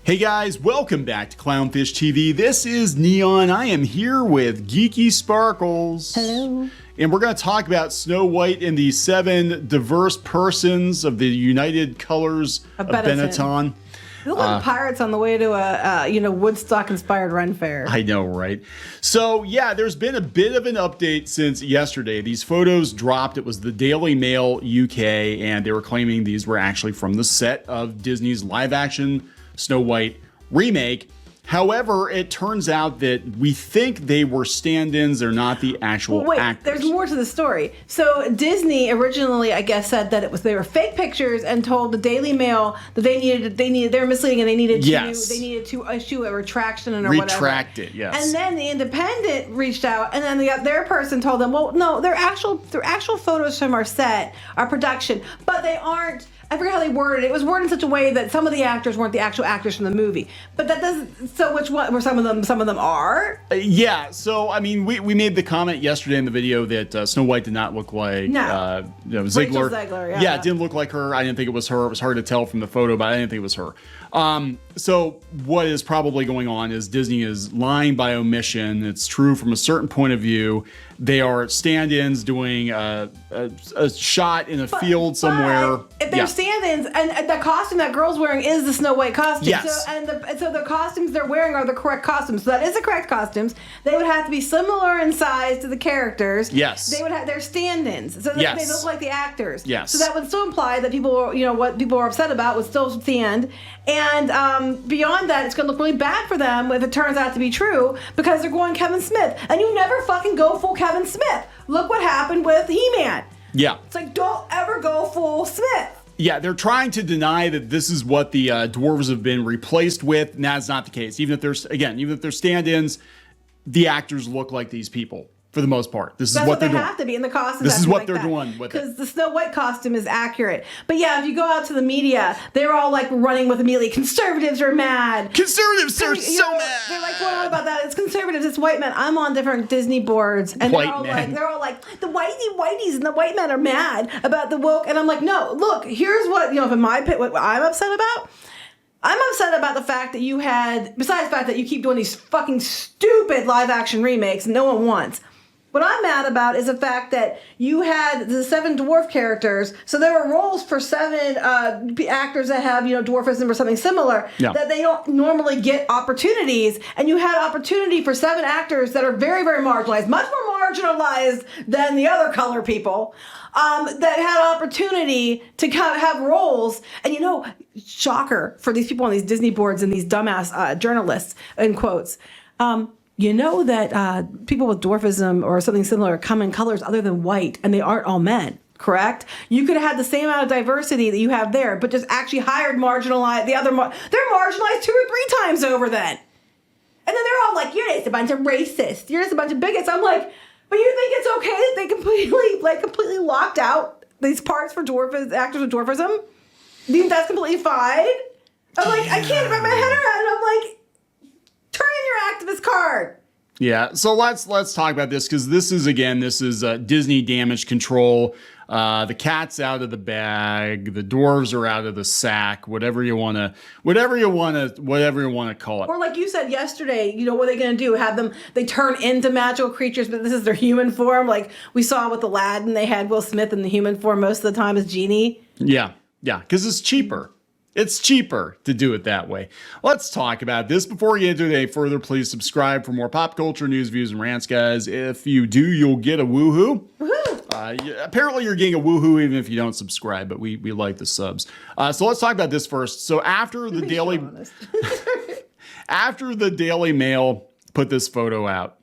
Hey guys, welcome back to Clownfish TV. This is Neon. I am here with Geeky Sparkles. Hello. And we're going to talk about Snow White and the 7 diverse persons of the United Colors of Benetton. They look like pirates on the way to a Woodstock-inspired Ren Fair. I know, right? So, yeah, there's been a bit of an update since yesterday. These photos dropped. It was the Daily Mail UK, and they were claiming these were actually from the set of Disney's live-action Snow White remake. However, it turns out that we think they were stand-ins. They're not the actual actors. There's more to the story. So Disney originally, I guess, said that they were fake pictures and told the Daily Mail that they were misleading and they needed to issue a retraction or whatever. Retract it, yes. And then the Independent reached out, and then their person told them, well, no, they're actual photos from our set, our production, but they aren't. I forget how they worded it. It was worded in such a way that some of the actors weren't the actual actors from the movie. But that doesn't. So which one? Were some of them are? Yeah. So I mean, we made the comment yesterday in the video that Snow White did not look like Ziegler. Rachel Ziegler. Yeah, it didn't look like her. I didn't think it was her. It was hard to tell from the photo, but I didn't think it was her. So what is probably going on is Disney is lying by omission. It's true from a certain point of view. They are stand-ins doing a shot in a field somewhere. If they're stand-ins, and the costume that girl's wearing is the Snow White costume. Yes. So the costumes they're wearing are the correct costumes. So that is the correct costumes. They would have to be similar in size to the characters. Yes. They would have their stand-ins. So they look like the actors. Yes. So that would still imply that people, what people were upset about would still stand. And beyond that, it's going to look really bad for them if it turns out to be true because they're going Kevin Smith. And you never fucking go full Kevin Smith. Look what happened with He-Man. Yeah. It's like, don't ever go full Smith. Yeah, they're trying to deny that this is what the dwarves have been replaced with, and that's not the case. Even if they're stand-ins, the actors look like these people for the most part. This is what they're doing. They have to be in the costumes. This is what they're doing with it. Because the Snow White costume is accurate. But yeah, if you go out to the media, they're all like running with immediately. Conservatives are mad. Conservatives are so mad. They're like, what about that? It's conservatives. It's white men. I'm on different Disney boards, and they're all like the whiteys and the white men are mad about the woke. And I'm like, no, look, here's what from my pit. What I'm upset about. I'm upset about the fact that you had, besides the fact that you keep doing these fucking stupid live action remakes no one wants. What I'm mad about is the fact that you had the 7 dwarf characters, so there were roles for 7 actors that have, dwarfism or something similar, that they don't normally get opportunities, and you had opportunity for 7 actors that are very, very marginalized, much more marginalized than the other color people, that had opportunity to have roles, and shocker for these people on these Disney boards and these dumbass journalists, in quotes, you know that people with dwarfism or something similar come in colors other than white, and they aren't all men, correct? You could have had the same amount of diversity that you have there, but just actually hired marginalized, they're marginalized 2 or 3 times over then. And then they're all like, you're just a bunch of racists. You're just a bunch of bigots. I'm like, but you think it's okay that they completely locked out these parts for actors with dwarfism? Do you think that's completely fine? I'm like, I can't wrap my head around it. I'm like, turn in your activist card. Yeah, so let's talk about this because this is Disney damage control. The cat's out of the bag, the dwarves are out of the sack. Whatever you want to call it. Or like you said yesterday, what are they going to do? Have them? They turn into magical creatures, but this is their human form. Like we saw with Aladdin, they had Will Smith in the human form most of the time as Genie. Yeah, because it's cheaper. It's cheaper to do it that way. Let's talk about this. Before we get into it any further, please subscribe for more pop culture news, views, and rants, guys. If you do, you'll get a woohoo. Woohoo! Apparently, you're getting a woohoo even if you don't subscribe, but we like the subs. So let's talk about this first. So after the Daily Mail put this photo out,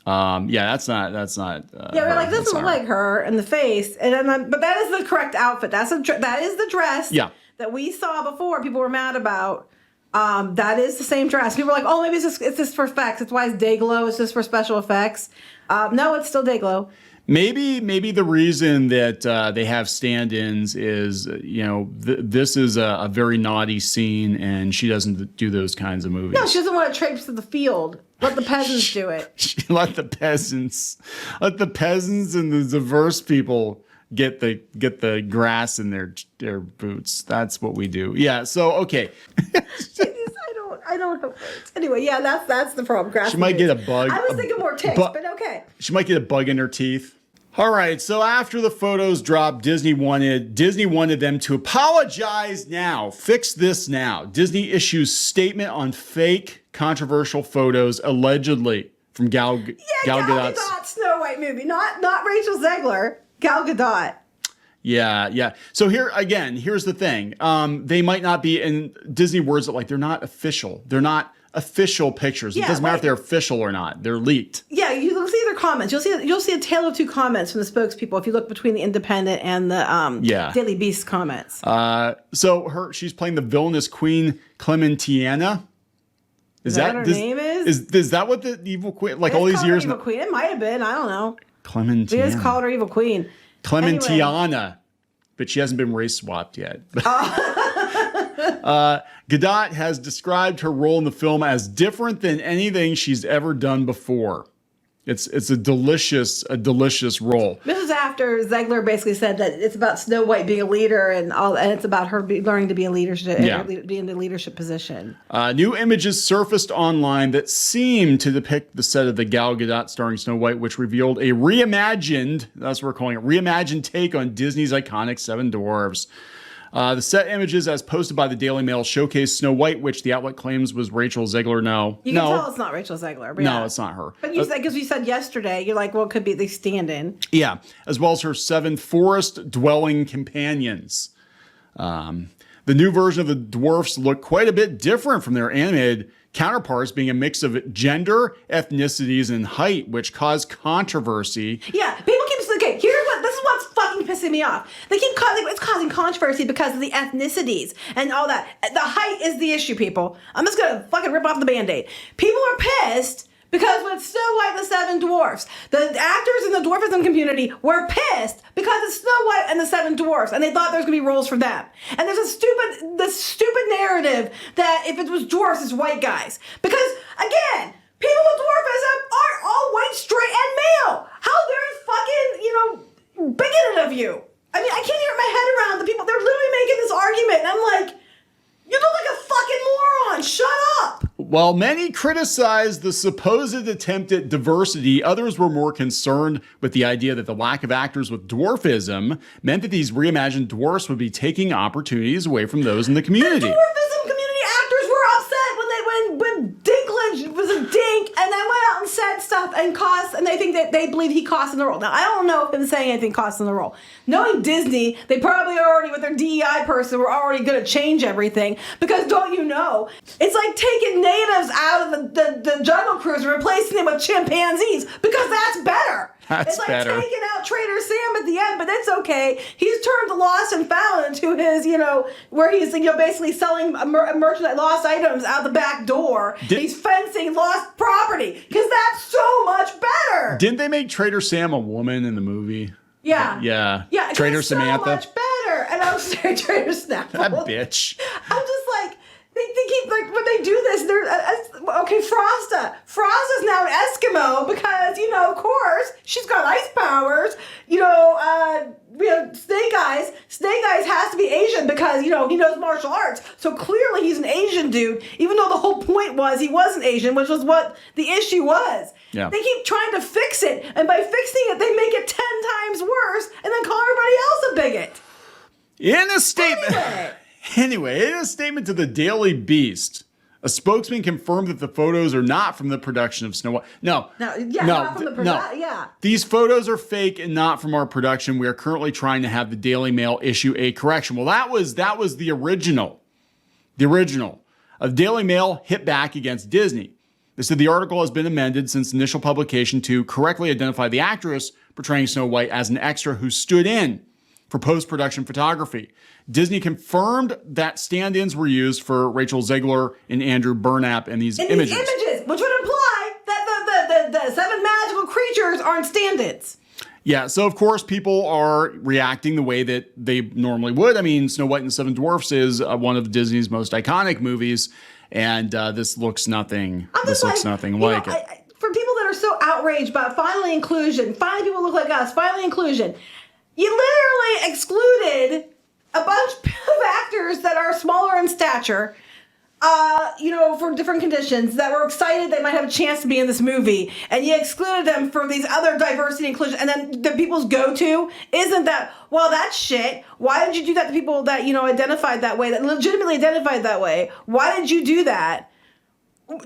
that's not. We're like, this doesn't look like her in the face, but that is the correct outfit. That is the dress. Yeah. That we saw before, people were mad about. That is the same dress. People were like, oh, maybe it's just for effects. It's why it's day glow. It's just for special effects. No, it's still day glow. Maybe the reason that they have stand-ins is, this is a very naughty scene, and she doesn't do those kinds of movies. No, she doesn't want to traipse to the field. Let the peasants do it. Let the peasants and the diverse people get the grass in their boots. That's what we do. Yeah. So okay. I don't I don't have words. Anyway, yeah, that's the problem. She might get a bug. I was thinking more ticks, but okay. She might get a bug in her teeth. All right, so after the photos dropped, Disney wanted them to apologize now. Fix this now. Disney issues statement on fake controversial photos allegedly from Gal Gadot's Snow White movie, not Rachel Zegler, Gal Gadot. Yeah. So here's the thing. They might not be, in Disney words it like they're not official. They're not official pictures. It doesn't matter if they're official or not. They're leaked. Yeah, you'll see their comments. You'll see a tale of two comments from the spokespeople if you look between the Independent and the Daily Beast comments. So she's playing the villainous Queen Clementiana. Is that her name is? Is that what the evil queen? Like all these years. Evil queen. It might have been. I don't know. Clementiana. They just called her evil queen. Clementiana. Anyway. But she hasn't been race swapped yet. Gadot has described her role in the film as different than anything she's ever done before. It's a delicious role. This is after Zegler basically said that it's about Snow White being a leader and it's about her learning to be a leadership, be in the leadership position. New images surfaced online that seem to depict the set of the Gal Gadot starring Snow White, which revealed a reimagined, that's what we're calling it, reimagined take on Disney's iconic Seven Dwarfs. The set images, as posted by the Daily Mail, showcase Snow White, which the outlet claims was Rachel Zegler. No. You can tell it's not Rachel Zegler. But no, it's not her. But you said, because you said yesterday, you're like, well, it could be the stand-in. Yeah, as well as her 7 forest-dwelling companions. The new version of the dwarfs look quite a bit different from their animated counterparts, being a mix of gender, ethnicities, and height, which caused controversy. Yeah, people keep saying, okay, this is what's fucking pissing me off. They keep it's causing controversy because of the ethnicities and all that. The height is the issue, people. I'm just gonna fucking rip off the Band-Aid. People are pissed because with Snow White and the Seven Dwarfs, the actors in the dwarfism community were pissed because it's Snow White and the Seven Dwarfs, and they thought there was gonna be roles for them. And there's this stupid narrative that if it was dwarfs, it's white guys. Because again, people with dwarfism are all white, straight, and male. How very fucking, bigoted of you. I mean, I can't get my head around the people. They're literally making this argument, and I'm like, you look like a fucking moron. Shut up. While many criticized the supposed attempt at diversity, others were more concerned with the idea that the lack of actors with dwarfism meant that these reimagined dwarfs would be taking opportunities away from those in the community. The dwarfism community actors were upset when Dinklage was a dink and then went out and said stuff and they think that they believe he cost in the role. Now, I don't know if him saying anything cost in the role. Knowing Disney, they probably already, with their DEI person, were already going to change everything because don't you know, it's like taking natives out of the Jungle Cruise and replacing them with chimpanzees because that's better. It's like better. Taking out Trader Sam at the end, but it's okay. He's turned the Lost and Found into his, where he's basically selling merchandise, lost items out the back door. He's fencing lost property because that's so much better. Didn't they make Trader Sam a woman in the movie? Yeah. Yeah. Trader Samantha. So much better. And I'm sorry, Trader Snapple. That bitch. I'm just like, they keep, like, when they do this, they're, okay, Frosta. Frosta's now an Eskimo because, of course, she's got ice powers. We have Snake Eyes. Snake Eyes has to be Asian because, he knows martial arts. So clearly he's an Asian dude, even though the whole point was he wasn't Asian, which was what the issue was. Yeah. They keep trying to fix it, and by fixing it, they make it 10 times worse and then call everybody else a bigot. In a statement... Anyway, in a statement to the Daily Beast, a spokesman confirmed that the photos are not from the production of Snow White. Not from the production. Yeah. These photos are fake and not from our production. We are currently trying to have the Daily Mail issue a correction. Well, that was the original. The original. The Daily Mail hit back against Disney. They said the article has been amended since initial publication to correctly identify the actress portraying Snow White as an extra who stood in for post-production photography. Disney confirmed that stand-ins were used for Rachel Zegler and Andrew Burnap in these images. Which would imply that the 7 magical creatures aren't stand-ins. Yeah, so of course people are reacting the way that they normally would. I mean, Snow White and the 7 Dwarfs is one of Disney's most iconic movies, and this looks nothing. This looks nothing like it. For people that are so outraged about finally inclusion, finally people look like us, finally inclusion, you literally excluded a bunch of actors that are smaller in stature. for different conditions that were excited they might have a chance to be in this movie, and you excluded them from these other diversity inclusion, and then the people's go-to isn't that, well, that's shit. Why did you do that to people that, identified that way, that legitimately identified that way? Why did you do that?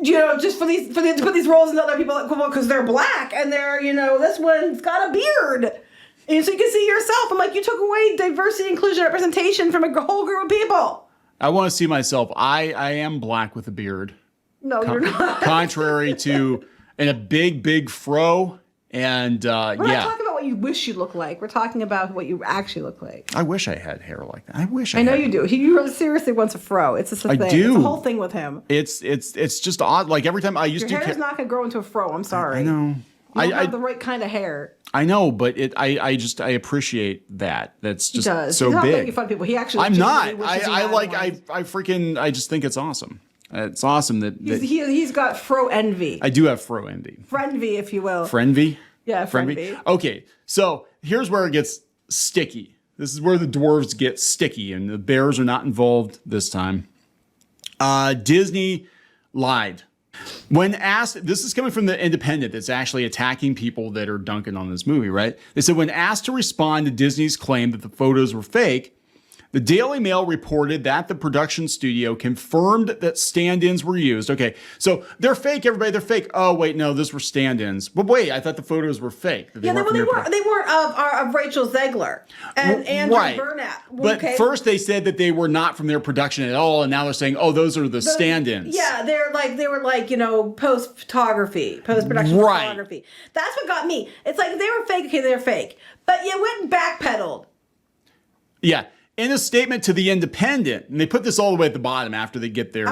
Just to put these roles in other people because they're black and they're, this one's got a beard. And so you can see yourself. I'm like, you took away diversity, inclusion, representation from a whole group of people. I want to see myself. I am black with a beard. No, you're not. Contrary to, and a big fro. And We're not talking about what you wish you looked like. We're talking about what you actually look like. I wish I had hair like that. I know you do. He really seriously wants a fro. It's just a thing. do. It's a whole thing with him. It's just odd. Like every time I used Your hair is not going to grow into a fro. I'm sorry. I know. You don't have the right kind of hair. I know, but I appreciate that. That's just so He's not big. making fun of people. He actually. I'm not. I just think it's awesome. It's awesome that he's got fro envy. I do have fro envy. Frienvy, if you will. Frienvy? Yeah, frienvy. Okay, so here's where it gets sticky. This is where the dwarves get sticky, and the bears are not involved this time. Disney lied. When asked, this is coming from the Independent that's actually attacking people that are dunking on this movie, right? They said, when asked to respond to Disney's claim that the photos were fake, the Daily Mail reported that the production studio confirmed that stand-ins were used. Okay, so they're fake, everybody. They're fake. Oh, wait, no, those were stand-ins. But wait, I thought the photos were fake. They weren't of Rachel Zegler and Andrew Burnap. But first they said that they were not from their production at all, and now they're saying, oh, those are the stand-ins. Yeah, they were post-production photography. That's what got me. It's like they were fake. Okay, they're fake, but you went and backpedaled. Yeah. In a statement to the Independent, and they put this all the way at the bottom after they get their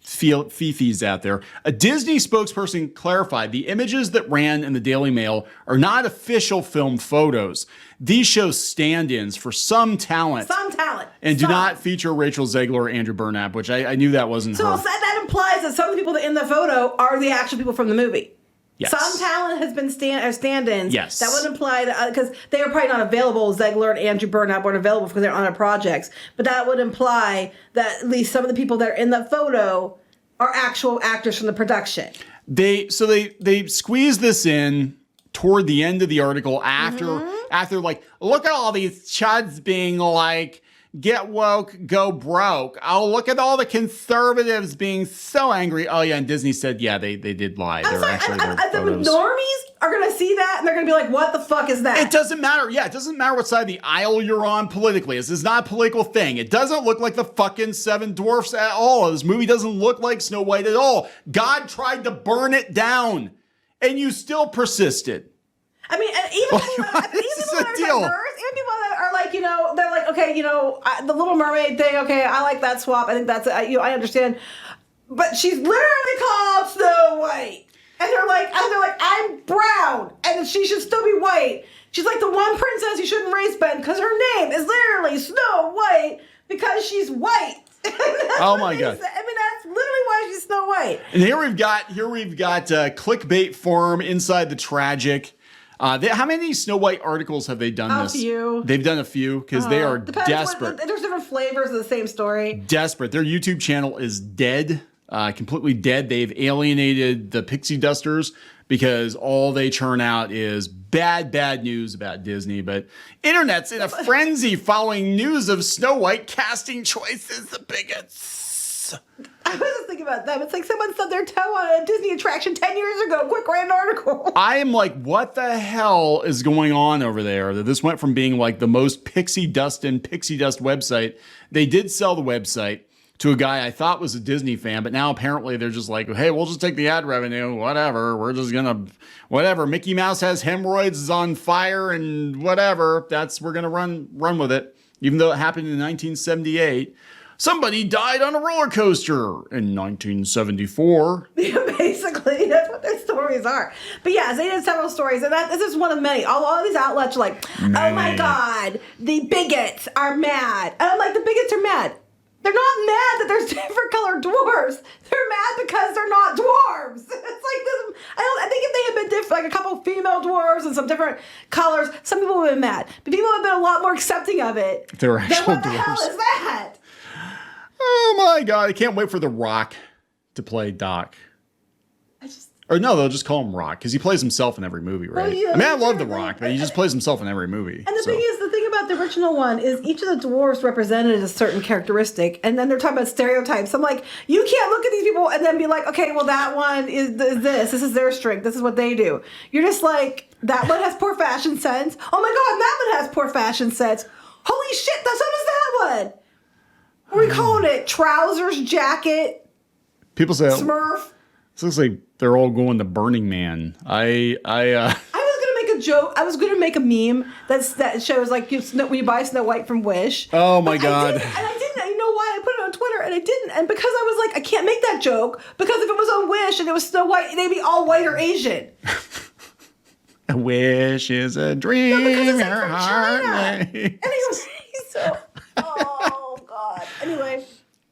fifis out there, a Disney spokesperson clarified the images that ran in the Daily Mail are not official film photos. These show stand-ins for some talent. And do not feature Rachel Zegler or Andrew Burnap, which I knew that wasn't her. So that implies that some of the people that in the photo are the actual people from the movie. Yes. Some talent has been stand-ins. Yes. That would imply that, because they were probably not available. Zegler and Andrew Burnap weren't available because they're on their projects. But that would imply that at least some of the people that are in the photo are actual actors from the production. They squeeze this in toward the end of the article after like, look at all these chuds being like, get woke, go broke. Oh, look at all the conservatives being so angry. Oh, yeah, and Disney said, yeah, they did lie. They're actually their photos. The normies are going to see that, and they're going to be like, what the fuck is that? It doesn't matter. Yeah, it doesn't matter what side of the aisle you're on politically. This is not a political thing. It doesn't look like the fucking Seven Dwarfs at all. This movie doesn't look like Snow White at all. God tried to burn it down, and you still persisted. I mean, and even people that are diverse, even people that are like, they're like, okay, the Little Mermaid thing, okay, I like that swap. I think that's, I understand. But she's literally called Snow White. And they're like, I'm brown, and she should still be white. She's like the one princess you shouldn't race bend because her name is literally Snow White because she's white. Oh my God! I mean, that's literally why she's Snow White. And here we've got clickbait form inside the tragic. How many Snow White articles have they done this? A few. They've done a few because they are desperate. There's different flavors of the same story. Desperate. Their YouTube channel is dead, completely dead. They've alienated the pixie dusters because all they churn out is bad news about Disney. But internet's in a frenzy following news of Snow White casting choices the bigots. I was just thinking about that. It's like someone stubbed their toe on a Disney attraction 10 years ago. Quick, write an article. I am like, what the hell is going on over there? That this went from being like the most pixie dust website. They did sell the website to a guy I thought was a Disney fan, but now apparently they're just like, hey, we'll just take the ad revenue, whatever. We're just gonna, whatever. Mickey Mouse has hemorrhoids, is on fire, and whatever. We're gonna run with it. Even though it happened in 1978. Somebody died on a roller coaster in 1974. Yeah, basically, that's what their stories are. But yeah, they did several stories, and this is one of many. All of these outlets are like, oh my God, the bigots are mad. And I'm like, the bigots are mad. They're not mad that there's different colored dwarves. They're mad because they're not dwarves. It's like this. I think if they had been different, like a couple female dwarves and some different colors, some people would have been mad. But people have been a lot more accepting of it. They're actual dwarves. What the hell is that? Oh my God, I can't wait for The Rock to play Doc. Or no, they'll just call him Rock because he plays himself in every movie, right? Well, yeah, I mean, I love The Rock, but he just plays himself in every movie. And the thing about the original one is each of the dwarves represented a certain characteristic, and then they're talking about stereotypes. I'm like, you can't look at these people and then be like, okay, well, that one is this. This is their strength. This is what they do. You're just like, that one has poor fashion sense. Oh my God, that one has poor fashion sense. Holy shit, so does that one. What are we calling it? Trousers, jacket, people say Smurf. This looks like they're all going to Burning Man. I was gonna make a joke. I was gonna make a meme that shows like when you buy Snow White from Wish. Oh my God! I didn't. You know why? I put it on Twitter and I didn't. And because I was like, I can't make that joke because if it was on Wish and it was Snow White, they'd be all white or Asian. A wish is a dream. No, because your heart. Anyway, so oh God.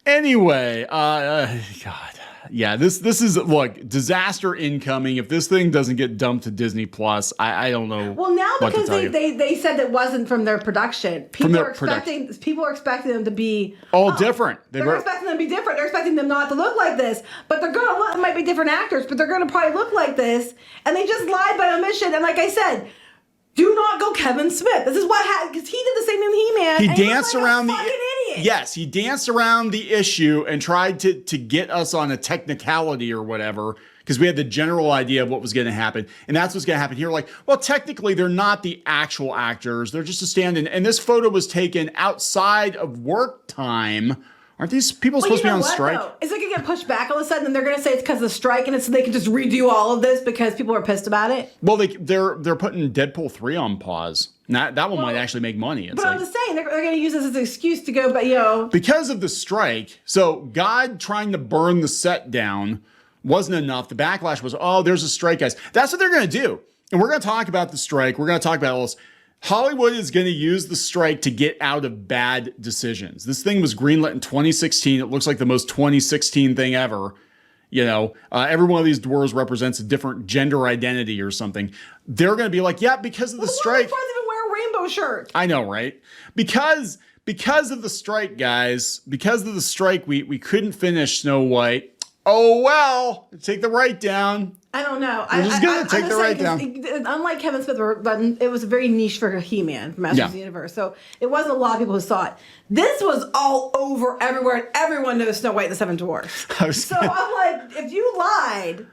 Anyway, God. Yeah, this is, look, disaster incoming. If this thing doesn't get dumped to Disney Plus, I don't know. Well, now what because to tell you. they said it wasn't from their production. People are expecting them to be all different. They're expecting them to be different. They're expecting them not to look like this, but they're gonna look. It might be different actors, but they're gonna probably look like this. And they just lied by omission. And like I said, do not go Kevin Smith. This is what happened because he did the same thing with He-Man. He danced around the fucking idiot. Yes, he danced around the issue and tried to get us on a technicality or whatever because we had the general idea of what was going to happen, and that's what's going to happen here. Like, well, technically they're not the actual actors; they're just a stand-in. And this photo was taken outside of work time. Aren't these people supposed to be on strike? Though? Is it going to get pushed back all of a sudden? And they're going to say it's because of the strike, and so they can just redo all of this because people are pissed about it? Well, they're putting Deadpool 3 on pause. That one might actually make money. It's but I'm just saying, they're going to use this as an excuse to go, but because of the strike, so God trying to burn the set down wasn't enough. The backlash was, oh, there's a strike, guys. That's what they're going to do. And we're going to talk about the strike. We're going to talk about all this. Hollywood is going to use the strike to get out of bad decisions. This thing was greenlit in 2016. It looks like the most 2016 thing ever. Every one of these dwarves represents a different gender identity or something. They're going to be like, yeah, because of the strike. Why even wear a rainbow shirt? I know, right? Because of the strike, guys. Because of the strike, we couldn't finish Snow White. Oh, well, take the write down. I don't know. We're just going to take the write down. Unlike Kevin Smith, it was very niche for He-Man from Masters of the Universe. So it wasn't a lot of people who saw it. This was all over everywhere, and everyone knows Snow White and the Seven Dwarfs. I'm like, if you lied,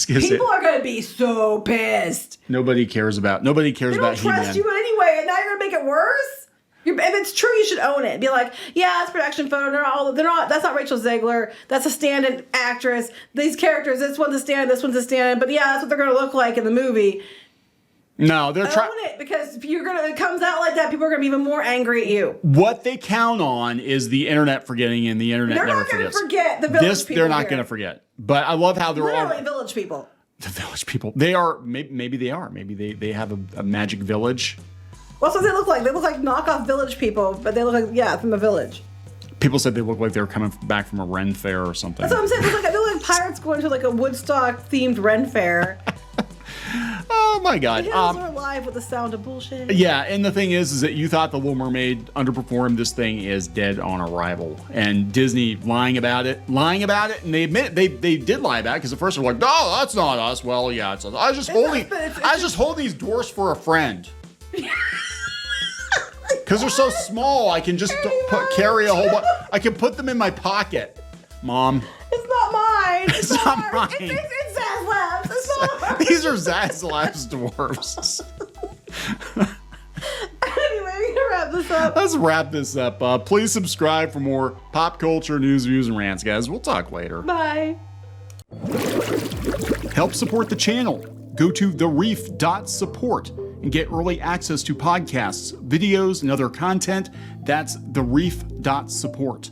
people are going to be so pissed. Nobody cares about He-Man. They don't trust you anyway, and now you're going to make it worse? If it's true, you should own it. Be like, yeah, it's production photo. They're not. That's not Rachel Zegler. That's a stand-in actress. These characters. This one's a stand-in. This one's a stand-in. But yeah, that's what they're going to look like in the movie. No, they're trying. Own it because if it comes out like that, people are going to be even more angry at you. What they count on is the internet forgetting, and the internet never forgets. They're not going to forget the village people. They're not going to forget. But I love how they're literally village people. The village people. They are. Maybe they are. Maybe they have a magic village. Well, that's what they look like. They look like knockoff village people, but they look like, from a village. People said they look like they were coming back from a Ren fair or something. That's what I'm saying. They look like pirates going to like a Woodstock-themed Ren fair. Oh, my God. The hills are alive with the sound of bullshit. Yeah, and the thing is that you thought The Little Mermaid underperformed. This thing is dead on arrival. And Disney lying about it, and they admit they did lie about it because at first they're like, no, that's not us. Well, yeah, it's us. I just hold these dwarfs for a friend. Because they're so small, I can just carry a whole bunch. I can put them in my pocket. Mom. It's not mine. It's not mine. It's Zaslabs. It's not mine. These are Zaslabs dwarfs. Anyway, we're going to wrap this up. Let's wrap this up. Please subscribe for more pop culture news, views, and rants, guys. We'll talk later. Bye. Help support the channel. Go to thereef.support and get early access to podcasts, videos, and other content. That's thereef.support.